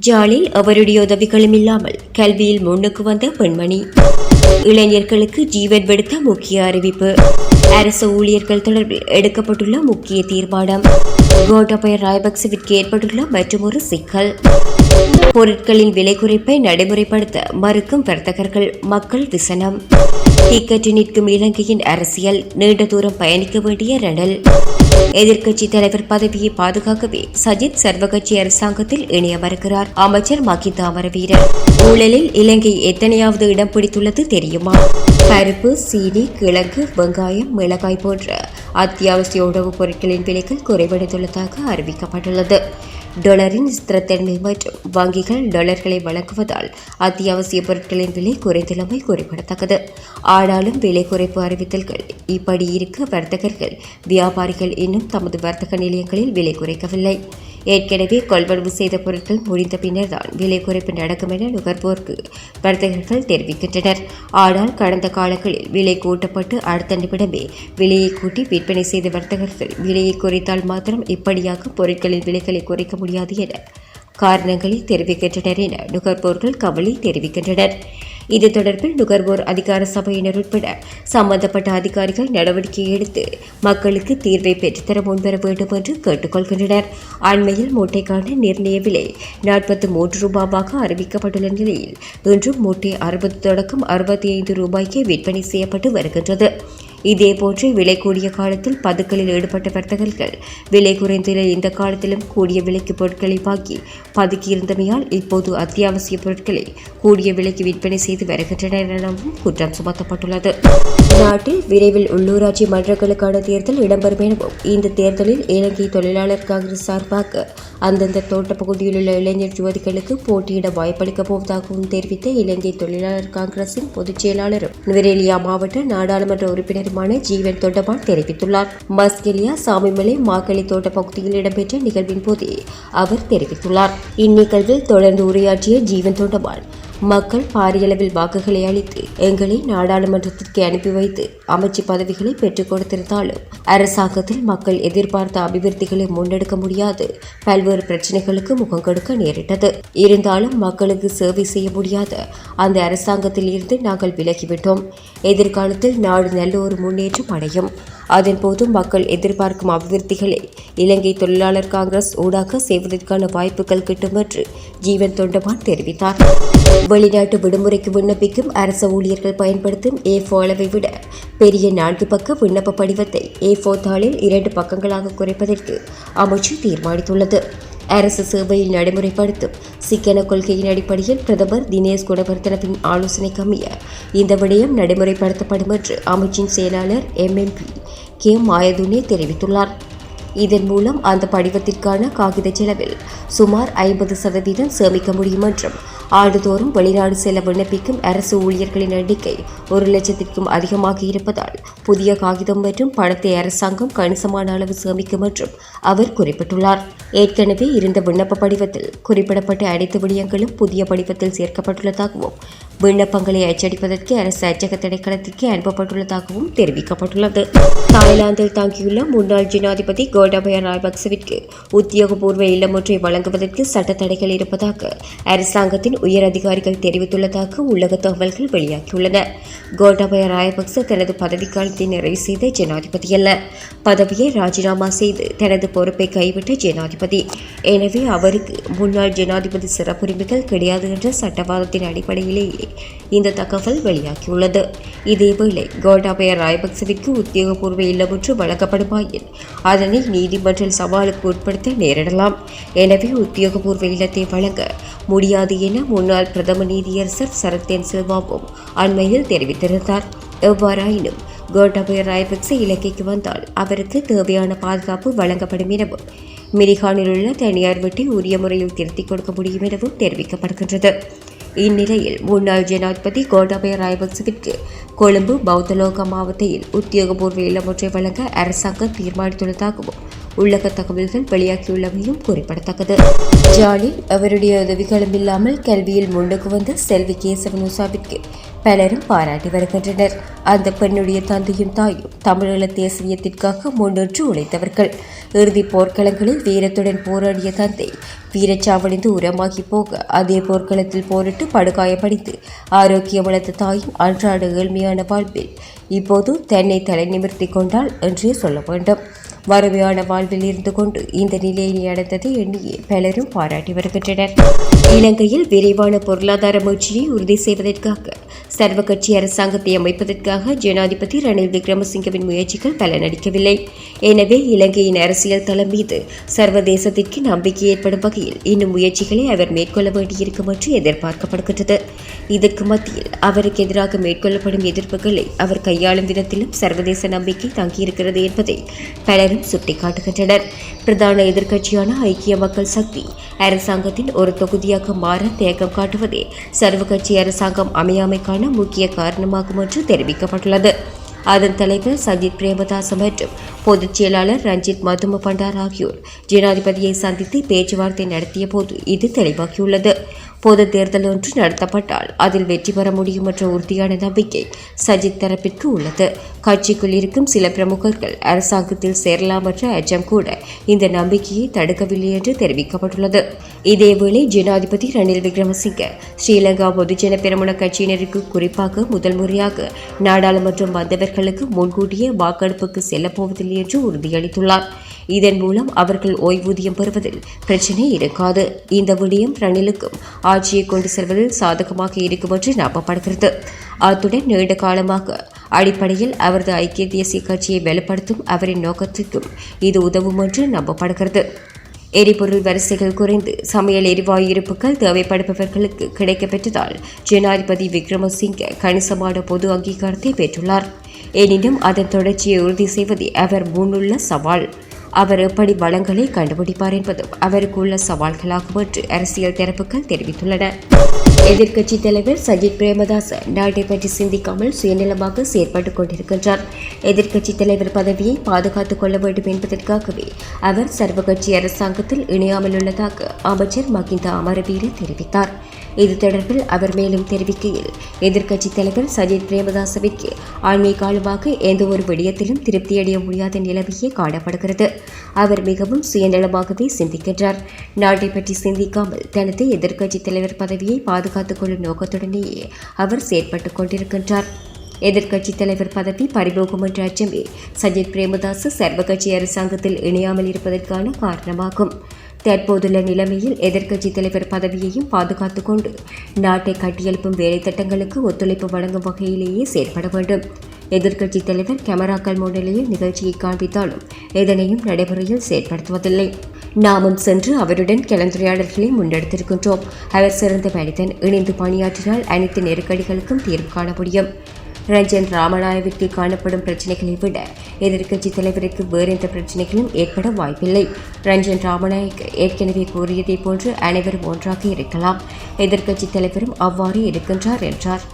ஜாலில் அவருடைய உதவிகளும் இல்லாமல் கல்வியில் முன்னுக்கு வந்த பெண்மணி. இளைஞர்களுக்கு ஜீவன் விடுத்த முக்கிய அறிவிப்பு. அரசு ஊழியர்கள் தொடர்பில் எடுக்கப்பட்டுள்ள முக்கிய தீர்மானம். கோட்டாபய ராஜபக்சவிற்கு ஏற்பட்டுள்ள மற்றொரு சிக்கல். பொருட்களின் விலை குறைப்பை நடைமுறைப்படுத்த மறுக்கும் வர்த்தகர்கள், மக்கள் விசனம். திக்கற்று நிற்கும் இலங்கையின் அரசியல், நீண்ட தூரம் பயணிக்க வேண்டிய ரணல். எதிர்க்கட்சி தலைவர் பதவியை பாதுகாக்கவே சஜித் சர்வகட்சி அரசாங்கத்தில் இணைய வருகிறார். அமைச்சர் மகிந்த அமரவீரன். ஊழலில் இலங்கை எத்தனையாவது இடம் பிடித்துள்ளது தெரியுமா? பருப்பு, சீனி, கிழங்கு, வெங்காயம், மிளகாய் போன்ற அத்தியாவசிய உணவுப் பொருட்களின் விலைகள் குறைவடைந்துள்ளதாக அறிவிக்கப்பட்டுள்ளது. டாலரின் ஸ்திரத்தன்மை மற்றும் வங்கிகள் டாலர்களை வழங்குவதால் அத்தியாவசிய பொருட்களின் விலை குறைந்துள்ளமை குறிப்பிடத்தக்கது. ஆனாலும் விலை குறைப்பு அறிவித்தல்கள் இப்படி இருக்க வர்த்தகர்கள், வியாபாரிகள் இன்னும் தமது வர்த்தக நிலையங்களில் விலை குறைக்கவில்லை. ஏற்கனவே கொள்வனவு செய்த பொருட்கள் முடிந்த பின்னர் தான் விலை குறைப்பு நடக்கும் என நுகர்வோருக்கு வர்த்தகர்கள் தெரிவிக்கின்றனர். ஆனால் கடந்த காலங்களில் விலை கூட்டப்பட்டு அடுத்த நிமிடமே விலையை கூட்டி விற்பனை செய்த வர்த்தகர்கள் விலையை குறைத்தால் மாத்திரம் இப்படியாக பொருட்களின் விலைகளை குறைக்க முடியாது என காரணங்களை தெரிவிக்கின்றனர் என நுகர்வோர்கள் கவலை தெரிவிக்கின்றனர். இது தொடர்பில் நுகர்வோர் அதிகார சபையினர் உட்பட சம்பந்தப்பட்ட அதிகாரிகள் நடவடிக்கை எடுத்து மக்களுக்கு தீர்வை பெற்றுத்தர முன்வர வேண்டும் என்று கேட்டுக்கொள்கின்றனர். அண்மையில் மூட்டைக்கான நிர்ணய விலை 43 ரூபாவாக அறிவிக்கப்பட்டுள்ள நிலையில் இன்றும் மூட்டை 60 தொடக்கம் 65 ரூபாய்க்கு விற்பனை செய்யப்பட்டு வருகின்றது. இதேபோன்று விலை கூடிய காலத்தில் பதுக்கலில் ஈடுபட்ட வர்த்தகர்கள் விலை குறைந்துள்ள இந்த காலத்திலும் கூடிய விலைக்கு பொருட்களை வாங்கி பதுக்கியிருந்தமையால் இப்போது அத்தியாவசிய பொருட்களை கூடிய விலைக்கு விற்பனை செய்து வருகின்றனர் எனவும் குற்றம் சுமத்தப்பட்டுள்ளது. நாட்டில் விரைவில் உள்ளூராட்சி மன்றங்களுக்கான தேர்தல் இடம்பெறும் எனவும் இந்த தேர்தலில் இலங்கை தொழிலாளர் காங்கிரஸ் சார்பாக அந்தந்த தோட்ட பகுதியில் உள்ள இளைஞர் யுவதிகளுக்கு போட்டியிட வாய்ப்பளிக்கப் போவதாகவும் தெரிவித்த இலங்கை தொழிலாளர் காங்கிரசின் பொதுச் செயலாளரும் நுவரெலியா மாவட்ட நாடாளுமன்ற உறுப்பினர் ஜீவன் தொண்டமான் தெரிவித்துள்ளார். மஸ்கெலியா சாமிமலை மாக்களி தோட்ட பகுதியில் இடம்பெற்ற நிகழ்வின் போதே அவர் தெரிவித்துள்ளார். இந்நிகழ்வில் தொடர்ந்து உரையாற்றிய ஜீவன் தொண்டமான், மக்கள் பாரியளவில் வாக்குகளை அளித்து எங்களை நாடாளுமன்றத்திற்கு அனுப்பி வைத்து அமைச்சு பதவிகளை பெற்றுக் கொடுத்திருந்தாலும் அரசாங்கத்தில் மக்கள் எதிர்பார்த்த அபிவிருத்திகளை முன்னெடுக்க முடியாது பல்வேறு பிரச்சினைகளுக்கு முகம் கொடுக்க நேரிட்டது. இருந்தாலும் மக்களுக்கு சேவை செய்ய முடியாத அந்த அரசாங்கத்தில் இருந்து நாங்கள் விலகிவிட்டோம். எதிர்காலத்தில் நாடு நல்ல ஒரு முன்னேற்றம் அடையும். அதன்போது மக்கள் எதிர்பார்க்கும் அபிவிருத்திகளை இலங்கை தொழிலாளர் காங்கிரஸ் ஊடாக செய்வதற்கான வாய்ப்புகள் கிட்டும் என்று ஜீவன் தொண்டமான் தெரிவித்தார். வெளிநாட்டு விடுமுறைக்கு விண்ணப்பிக்கும் அரசு ஊழியர்கள் பயன்படுத்தும் A4 அளவை விட பெரிய 4 பக்க விண்ணப்ப படிவத்தை A4 தாளில் 2 பக்கங்களாக குறைப்பதற்கு அமைச்சு தீர்மானித்துள்ளது. அரசு சேவையில் நடைமுறைப்படுத்தும் சிக்கன கொள்கையின் அடிப்படையில் பிரதமர் தினேஷ் குணவர்தனவின் ஆலோசனைக்கு அமைய இந்த விடயம் நடைமுறைப்படுத்தப்படும் என்று அமைச்சின் செயலாளர் MMP கே மாயதுனே தெரிவித்துள்ளார். இதன் மூலம் அந்த படிவத்திற்கான காகித செலவில் சுமார் 50% சேமிக்க முடியும் என்றும் ஆண்டுதோறும் வெளிநாடு செல்ல விண்ணப்பிக்கும் அரசு ஊழியர்களின் எண்ணிக்கை 1,00,000க்கும் அதிகமாக இருப்பதால் புதிய காகிதம் மற்றும் பணத்தை அரசாங்கம் கணிசமான அளவு சேமிக்கும் என்றும் அவர் குறிப்பிட்டுள்ளார். ஏற்கனவே இருந்த விண்ணப்ப படிவத்தில் குறிப்பிடப்பட்ட அனைத்து விடயங்களும் புதிய படிவத்தில் சேர்க்கப்பட்டுள்ளதாகவும் விண்ணப்பங்களை அச்சடிப்பதற்கு அரசு அச்சக திணைக்களத்திற்கு அனுப்பப்பட்டுள்ளதாகவும் தெரிவிக்கப்பட்டுள்ளது. தாய்லாந்தில் தங்கியுள்ள முன்னாள் ஜனாதிபதி கோட்டாபய ராஜபக்சவிற்கு உத்தியோகபூர்வ இல்லம் ஒன்றை வழங்குவதற்கு சட்ட தடைகள் இருப்பதாக அரசாங்கத்தின் உயர் அதிகாரிகள் தெரிவித்துள்ளதாக உள்ளக தகவல்கள் வெளியாகியுள்ளன. கோட்டாபய ராஜபக்ச தனது பதவிக்காலத்தை நிறைவு செய்த ஜனாதிபதி அல்ல, பதவியை ராஜினாமா செய்து தனது பொறுப்பை கைவிட்ட ஜனாதிபதி. எனவே அவருக்கு முன்னாள் ஜனாதிபதி சிறப்புரிமைகள் கிடையாது என்ற சட்டவாதத்தின் அடிப்படையிலேயே இந்த தகவல் வெளியாகியுள்ளது. இதேவேளை கோட்டாபய ராஜபக்சவிற்கு உத்தியோகபூர்வ இல்லம் ஒன்று வழங்கப்படுமாயின் அதனை நீதிமன்றில் சவாலுக்கு உட்படுத்த நேரிடலாம். எனவே உத்தியோகபூர்வ இல்லத்தை வழங்க முடியாது என முன்னாள் பிரதம நீதியரசர் சரத் சில்வாவும் அண்மையில் தெரிவித்திருந்தார். எவ்வாறாயினும் கோட்டாபய ராஜபக்ச இலங்கைக்கு வந்தால் அவருக்கு தேவையான பாதுகாப்பு வழங்கப்படும் எனவும் மிரிகானில் உள்ள தனியார் வீட்டை உரிய முறையில் திருத்திக் கொடுக்க முடியும் எனவும் தெரிவிக்கப்படுகின்றது. இந்நிலையில் முன்னாள் ஜனாதிபதி கோட்டாபய ராஜபக்சவிற்கு கொழும்பு பௌத்தலோக மாவட்டத்தில் உத்தியோகபூர்வ இல்லம் ஒன்றை வழங்க அரசாங்கம் தீர்மானித்துள்ளதாகவும் உள்ளக தகவல்கள் வெளியாகியுள்ளமையும் குறிப்பிடத்தக்கது. ஜாலில் அவருடைய உதவிகளும் இல்லாமல் கல்வியில் முன்னுக்கு வந்த செல்வி கேசவன் உஷாவிற்கு பலரும் பாராட்டி வருகின்றனர். அந்த பெண்ணுடைய தந்தையும் தாயும் தமிழீழ தேசியத்திற்காக முன்னின்று உழைத்தவர்கள். இறுதிப் போர்க்களங்களில் வீரத்துடன் போராடிய தந்தை வீரச்சாவடிந்து உரமாகி போக அதே போர்க்களத்தில் போரிட்டு படுகாயப்படித்து ஆரோக்கியமளித்த தாயும் அன்றாட ஏழ்மையான வாழ்வில் இப்போது தன்னை தலை நிமிர்த்தி கொண்டாள் என்றே சொல்ல வேண்டும். வறுமையான வாழ்வில் இருந்து கொண்டு இந்த நிலையை அடைந்ததை எண்ணியே பலரும் பாராட்டி வருகின்றனர். இலங்கையில் விரைவான பொருளாதார முயற்சியை உறுதி செய்வதற்காக சர்வ கட்சி அரசாங்கத்தை அமைப்பதற்காக ஜனாதிபதி ரணில் விக்ரமசிங்கவின் முயற்சிகள் பலனளிக்கவில்லை. எனவே இலங்கையின் அரசியல் தளம் மீது சர்வதேசத்திற்கு நம்பிக்கை ஏற்படும் வகையில் இன்னும் முயற்சிகளை அவர் மேற்கொள்ள வேண்டியிருக்கும் என்று எதிர்பார்க்கப்படுகின்றது. இதற்கு மத்தியில் அவருக்கு எதிராக மேற்கொள்ளப்படும் எதிர்ப்புகளை அவர் கையாளும் விதத்திலும் சர்வதேச நம்பிக்கை தங்கியிருக்கிறது என்பதை பலரும் சுட்டிக்காட்டுகின்றனர். பிரதான எதிர்க்கட்சியான ஐக்கிய மக்கள் சக்தி அரசாங்கத்தின் ஒரு தொகுதியாக மாற தேக்கம் காட்டுவதே சர்வ கட்சி அரசாங்கம் அமையாமைக்கான முக்கிய காரணமாகும் என்று தெரிவிக்கப்பட்டுள்ளது. அதன் தலைவர் சஜித் பிரேமதாச மற்றும் பொதுச் செயலாளர் ரஞ்சித் மதும பண்டார் ஆகியோர் ஜனாதிபதியை சந்தித்து பேச்சுவார்த்தை நடத்திய போது இது தெளிவாகியுள்ளது. பொது தேர்தல் ஒன்று நடத்தப்பட்டால் அதில் வெற்றி பெற முடியும் என்ற உறுதியான நம்பிக்கை சஜித் தரப்பிற்கு உள்ளது. கட்சிக்குள் இருக்கும் சில பிரமுகர்கள் அரசாங்கத்தில் சேரலாம் என்ற அச்சம் கூட இந்த நம்பிக்கையை தடுக்கவில்லை என்று தெரிவிக்கப்பட்டுள்ளது. இதேவேளை ஜனாதிபதி ரணில் விக்ரமசிங்க ஸ்ரீலங்கா பொதுஜன பெரமுன கட்சியினருக்கு குறிப்பாக முதல் முறையாக நாடாளுமன்றம் வந்தவர்களுக்கு முன்கூட்டியே வாக்கெடுப்புக்கு செல்லப்போவதில்லை என்று உறுதியளித்துள்ளார். இதன் மூலம் அவர்கள் ஓய்வூதியம் பெறுவதில் பிரச்சினை இருக்காது. இந்த விடயம் ரணிலுக்கும் ஆட்சியை கொண்டு செல்வதில் சாதகமாக இருக்கும் என்று நம்பப்படுகிறது. அத்துடன் நீண்ட காலமாக அடிப்படையில் அவரது ஐக்கிய தேசிய கட்சியை வலுப்படுத்தும் அவரின் நோக்கத்திற்கும் இது உதவும் என்று நம்பப்படுகிறது. எரிபொருள் வரிசைகள் குறைந்து சமையல் எரிவாயு இருப்புகள் தேவைப்படுபவர்களுக்கு கிடைக்கப்பெற்றதால் ஜனாதிபதி விக்ரமசிங்க கணிசமான பொது அங்கீகாரத்தை பெற்றுள்ளார். எனினும் அதன் தொடர்ச்சியை உறுதி செய்வதே அவர் முன்னுள்ள சவால். அவர் எப்படி வளங்களை கண்டுபிடிப்பார் என்பதும் அவருக்கு உள்ள சவால்களாகும் என்று அரசியல் தரப்புகள் தெரிவித்துள்ளன. எதிர்க்கட்சித் தலைவர் சஜித் பிரேமதாச நாட்டை பற்றி சிந்திக்காமல் சுயநலமாக செயற்பட்டுக் கொண்டிருக்கின்றார். எதிர்க்கட்சித் தலைவர் பதவியை பாதுகாத்துக் கொள்ள வேண்டும் என்பதற்காகவே அவர் சர்வ கட்சி அரசாங்கத்தில் இணையாமல் உள்ளதாக அமைச்சர் மகிந்த அமரவீர தெரிவித்தார். இது தொடர்பில் அவர் மேலும் தெரிவிக்கையில், எதிர்க்கட்சித் தலைவர் சஜித் பிரேமதாசவிற்கு ஆண்மை காலமாக எந்த ஒரு விடயத்திலும் திருப்தியடைய முடியாத நிலைமையே காணப்படுகிறது. அவர் மிகவும் சுயநலமாகவே சிந்திக்கின்றார். நாட்டை பற்றி சிந்திக்காமல் தனது எதிர்க்கட்சித் தலைவர் பதவியை பாதுகாத்துக் கொள்ளும் நோக்கத்துடனேயே அவர் செயற்பட்டுக் கொண்டிருக்கின்றார். எதிர்க்கட்சித் தலைவர் பதவி பறிபோகும் என்ற அச்சமே சஜித் பிரேமதாச சர்வ கட்சி அரசாங்கத்தில் இணையாமல் இருப்பதற்கான காரணமாகும். தற்போதுள்ள நிலைமையில் எதிர்க்கட்சித் தலைவர் பதவியையும் பாதுகாத்துக் கொண்டு நாட்டை கட்டியெழுப்பும் வேலை திட்டங்களுக்கு ஒத்துழைப்பு வழங்கும் வகையிலேயே செயற்பட வேண்டும். எதிர்க்கட்சித் தலைவர் கேமராக்கள் முன்னிலையில் நிகழ்ச்சியை காண்பித்தாலும் எதனையும் நடைமுறையில் செயற்படுத்துவதில்லை. நாமும் சென்று அவருடன் கலந்துரையாடல்களை முன்னெடுத்திருக்கின்றோம். அவர் சிறந்த மனிதன். இணைந்து பணியாற்றினால் அனைத்து நெருக்கடிகளுக்கும் தீர்வு காண முடியும். ரஞ்சன் ராமநாயவிற்கு காணப்படும் பிரச்சினைகளை விட எதிர்க்கட்சித் தலைவருக்கு வேறு எந்த பிரச்சினைகளும் ஏற்பட வாய்ப்பில்லை. ரஞ்சன் ராமநாயக் ஏற்கனவே கூறியதை போன்று அனைவரும் ஒன்றாக இருக்கலாம். எதிர்க்கட்சித் தலைவரும் அவ்வாறு இருக்கின்றார் என்றார்.